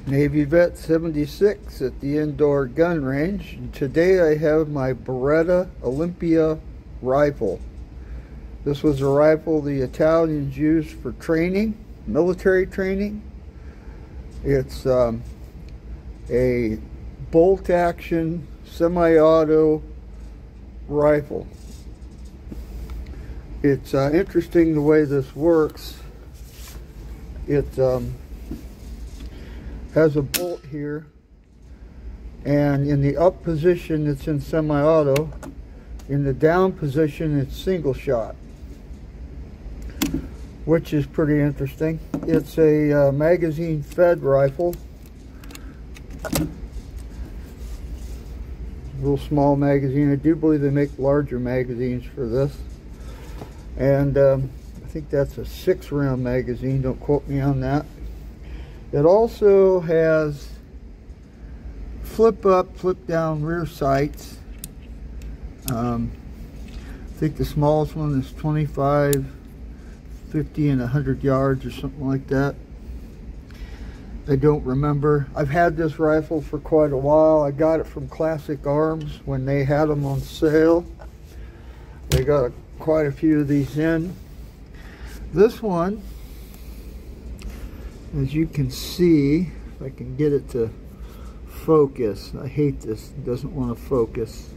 Navy Vet 76 at the indoor gun range. And today I have my Beretta Olimpia rifle. This was a rifle the Italians used for training, military training. It's a bolt action semi-auto rifle. It's interesting the way this works. It has a bolt here, and in the up position it's in semi-auto, in the down position it's single shot, which is pretty interesting. It's a magazine fed rifle, real small magazine. I do believe they make larger magazines for this, and I think that's a 6-round magazine, don't quote me on that. It also has flip up, flip down rear sights. I think the smallest one is 25, 50, and 100 yards or something like that. I don't remember. I've had this rifle for quite a while. I got it from Classic Arms when they had them on sale. They got quite a few of these in. This one, as you can see, if I can get it to focus. I hate this, it doesn't want to focus.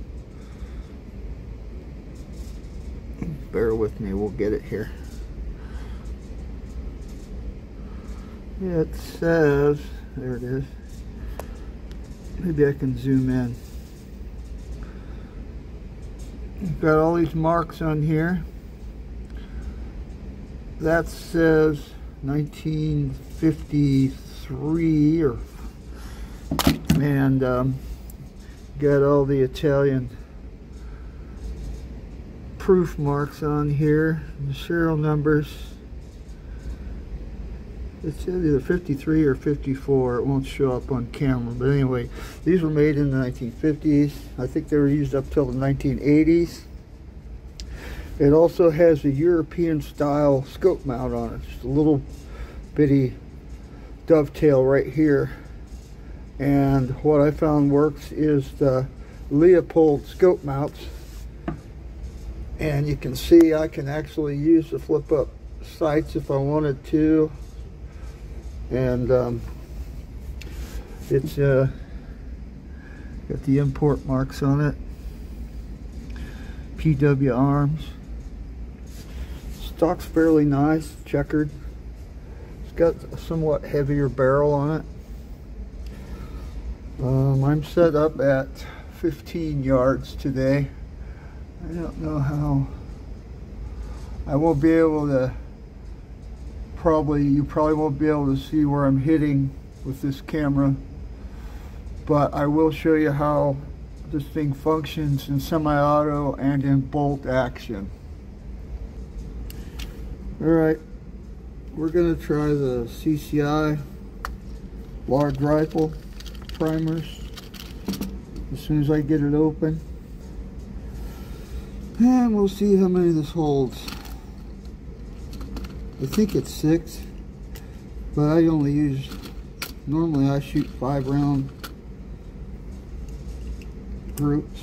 Bear with me, we'll get it here. It says, there it is. Maybe I can zoom in. You've got all these marks on here. That says 1953, and got all the Italian proof marks on here, the serial numbers. It's either 53 or 54. It won't show up on camera, but anyway, these were made in the 1950s. I think they were used up till the 1980s. It also has a European style scope mount on it, just a little bitty dovetail right here. And what I found works is the Leopold scope mounts, and you can see I can actually use the flip up sights if I wanted to. And it's got the import marks on it, PW Arms. Stock's fairly nice, checkered. It's got a somewhat heavier barrel on it. I'm set up at 15 yards today. I don't know how. I won't be able to, you probably won't be able to see where I'm hitting with this camera, but I will show you how this thing functions in semi-auto and in bolt action. Alright, we're going to try the CCI large rifle primers as soon as I get it open, and we'll see how many this holds. I think it's 6, but I only use, normally I shoot 5-round groups.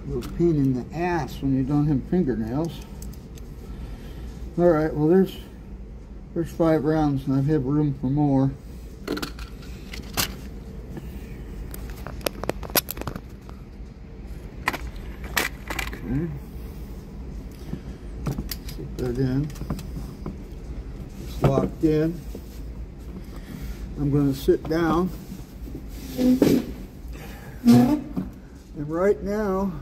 A pain in the ass when you don't have fingernails. Alright, well there's 5 rounds, and I have room for more. Okay. Sit that in. It's locked in. I'm going to sit down. And right now,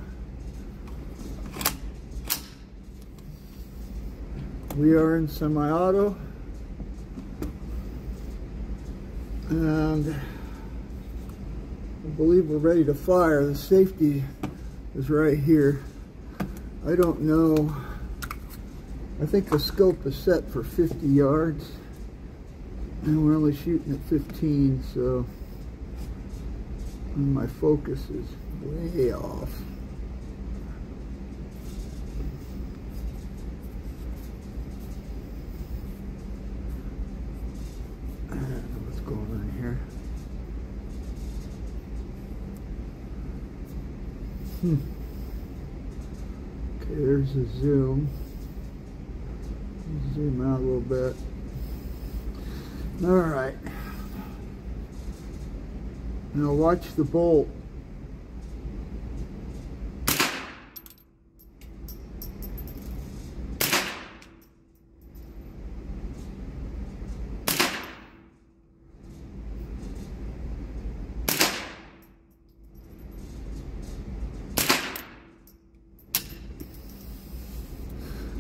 we are in semi-auto, and believe we're ready to fire. The safety is right here. I don't know. I think the scope is set for 50 yards. And we're only shooting at 15, so my focus is way off. What's going on here? Okay, there's a zoom. Zoom out a little bit. All right. Now watch the bolt.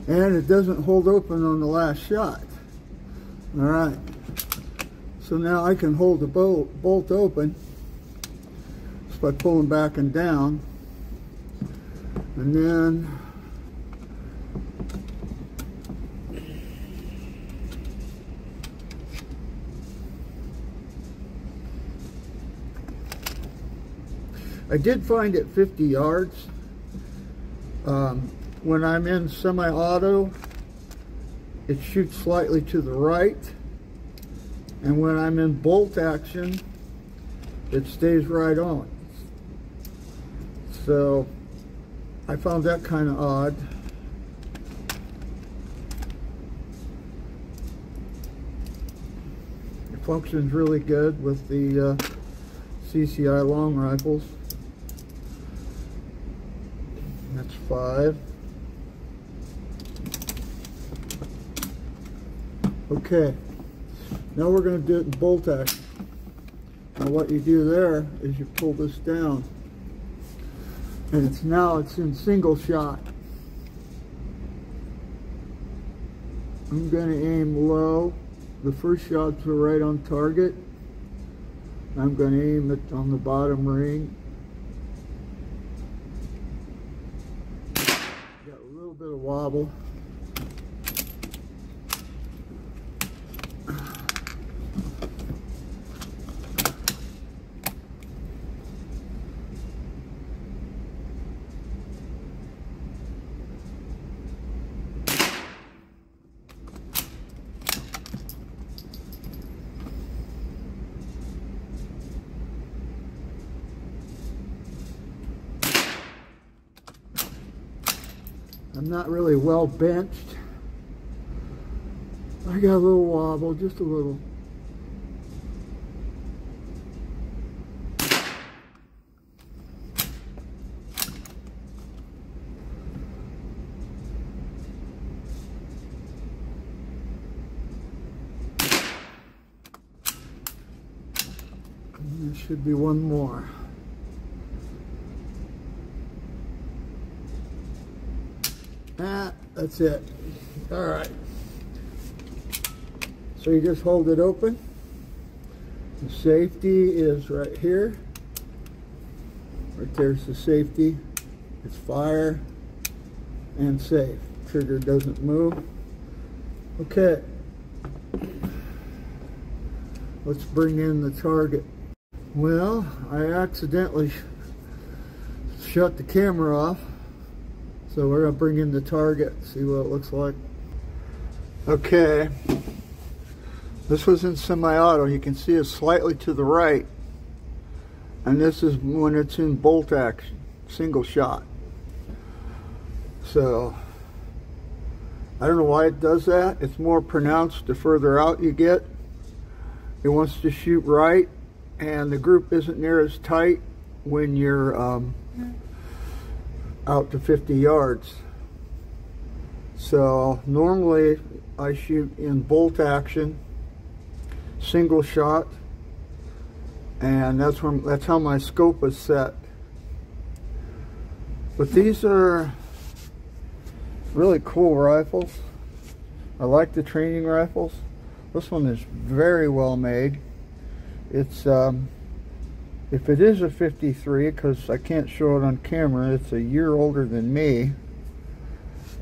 And it doesn't hold open on the last shot. All right. So now I can hold the bolt open just by pulling back and down. And then I did find it 50 yards. When I'm in semi-auto, it shoots slightly to the right. And when I'm in bolt action, it stays right on. So I found that kind of odd. It functions really good with the CCI long rifles. That's 5. Okay, now we're going to do it in bolt action. Now what you do there is you pull this down, and it's in single shot. I'm going to aim low. The first shots are right on target. I'm going to aim it on the bottom ring. Got a little bit of wobble. I'm not really well benched. I got a little wobble, just a little. And there should be one more. That's it. All right. So you just hold it open. The safety is right here. Right there's the safety. It's fire and safe. Trigger doesn't move. Okay. Let's bring in the target. Well, I accidentally shut the camera off. So we're going to bring in the target, see what it looks like. Okay, this was in semi-auto. You can see it's slightly to the right. And this is when it's in bolt action, single shot. So, I don't know why it does that. It's more pronounced the further out you get. It wants to shoot right, and the group isn't near as tight when you're out to 50 yards. So normally I shoot in bolt action, single shot, and that's how my scope is set. But these are really cool rifles. I like the training rifles. This one is very well made. It's If it is a 53, because I can't show it on camera, it's a year older than me.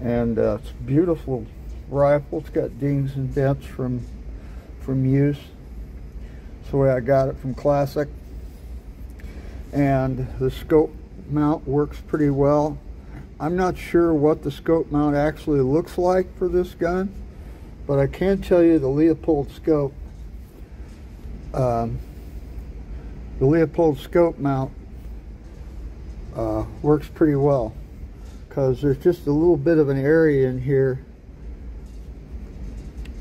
And it's a beautiful rifle. It's got dings and dents from use. That's the way I got it from Classic. And the scope mount works pretty well. I'm not sure what the scope mount actually looks like for this gun, but I can tell you the Leopold scope mount works pretty well, because there's just a little bit of an area in here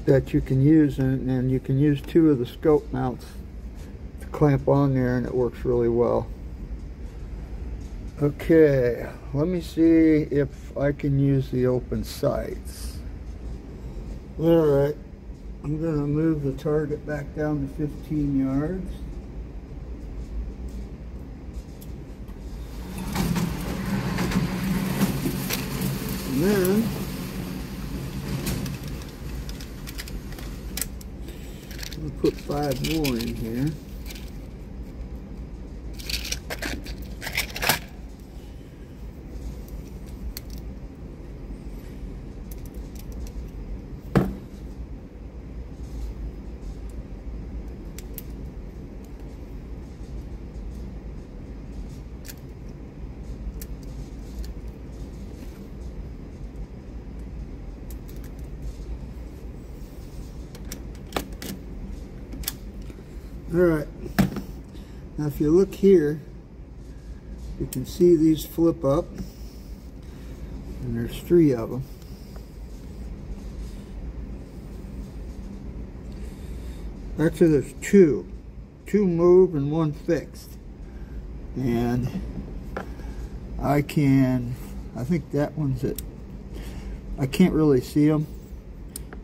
that you can use, and you can use two of the scope mounts to clamp on there, and it works really well. Okay, let me see if I can use the open sights. Alright, I'm going to move the target back down to 15 yards. And then I'm going to put 5 more in here. Alright, now if you look here, you can see these flip up, and there's 3 of them. Actually, there's 2. 2 move and 1 fixed. And I think that one's it. I can't really see them,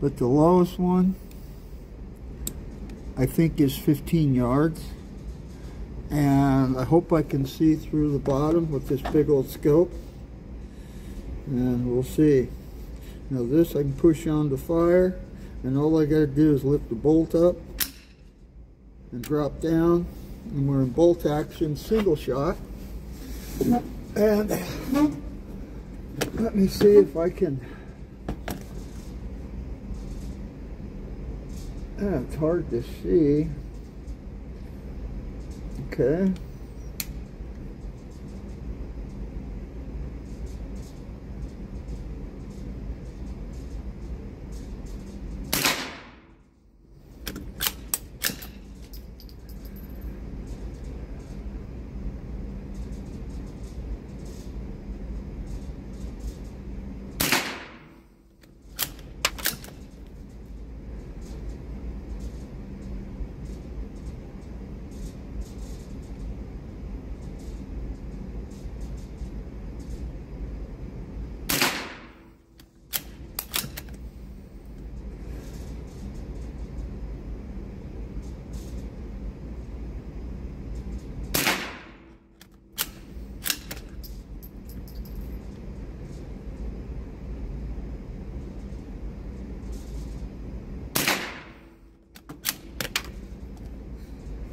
but the lowest one I think is 15 yards, and I hope I can see through the bottom with this big old scope, and we'll see. Now this I can push on to fire, and all I got to do is lift the bolt up and drop down, and we're in bolt action, single shot. And let me see if I can. It's hard to see. Okay.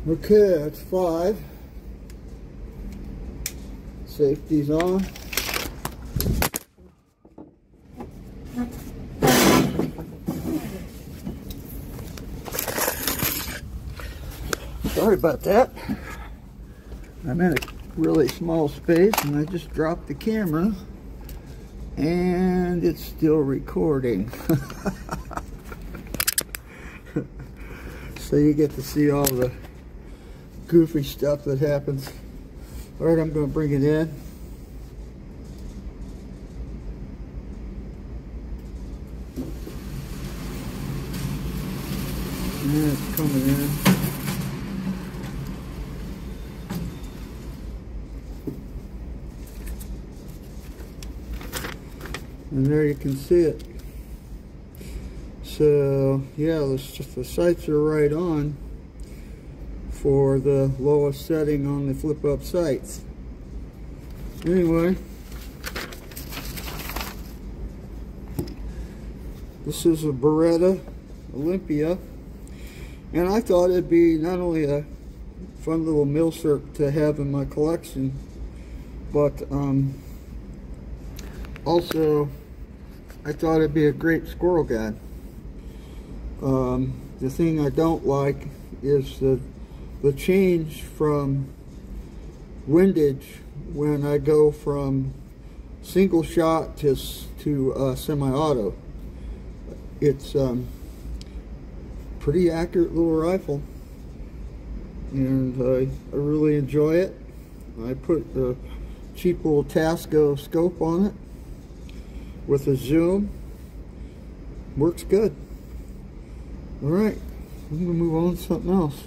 Okay, that's 5. Safety's on. Sorry about that. I'm in a really small space and I just dropped the camera and it's still recording. So you get to see all the goofy stuff that happens. Alright, I'm going to bring it in. And it's coming in. And there you can see it. So yeah, the sights are right on for the lowest setting on the flip up sights. Anyway, this is a Beretta Olimpia, and I thought it'd be not only a fun little milsurp to have in my collection. But also, I thought it'd be a great squirrel guide. The thing I don't like is the change from windage when I go from single shot to semi-auto. It's pretty accurate little rifle, and I really enjoy it. I put a cheap little Tasco scope on it with a zoom. Works good. Alright, I'm going to move on to something else.